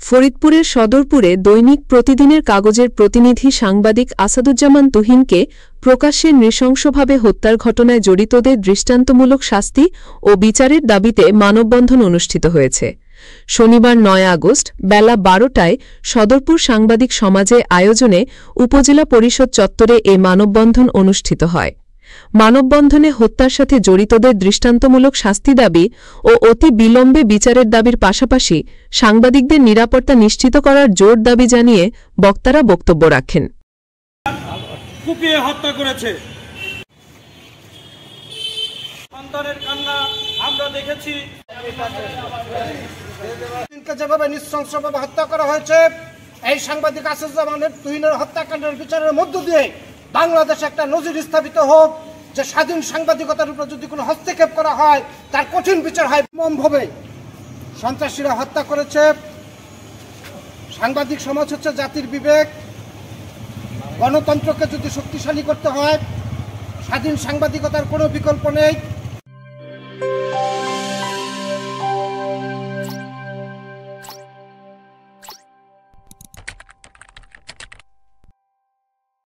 ফরিদপুরের সদরপুরে দৈনিক প্রতিদিনের কাগজের প্রতিনিধি সাংবাদিক আসাদুজ্জামান তুহিনকে প্রকাশ্যে নৃশংসভাবে হত্যার ঘটনায় জড়িতদের দৃষ্টান্তমূলক শাস্তি ও বিচারের দাবিতে মানববন্ধন অনুষ্ঠিত হয়েছে। শনিবার ৯ আগস্ট বেলা ১২টায় সদরপুর সাংবাদিক সমাজে আয়োজনে উপজেলা পরিষদ চত্বরে এ মানববন্ধন অনুষ্ঠিত হয়। মানববন্ধনে হত্যার সাথে জড়িতদের দৃষ্টান্তমূলক শাস্তি দাবি ও অতি বিলম্বে বিচারের দাবির পাশাপাশি সাংবাদিকদের নিরাপত্তা নিশ্চিত করার জোর দাবি জানিয়ে বক্তারা বক্তব্য রাখেন। কুপিয়ে হত্যা করেছে, সন্তানের কান্না আমরা দেখেছি। যেভাবে নৃশংসভাবে হত্যা করা হয়েছে, এই সাংবাদিক আসাদুজ্জামানের তুহিনের হত্যাকাণ্ডের বিচারের মধ্য দিয়ে বাংলাদেশে একটা নজির স্থাপিত হোক যে স্বাধীন সাংবাদিকতার উপর যদি কোনো হস্তক্ষেপ করা হয় তার কঠিন বিচার হয়। ভাবে সন্ত্রাসীরা হত্যা করেছে। সাংবাদিক সমাজ হচ্ছে জাতির বিবেক। গণতন্ত্রকে যদি শক্তিশালী করতে হয়, স্বাধীন সাংবাদিকতার কোনো বিকল্প নেই।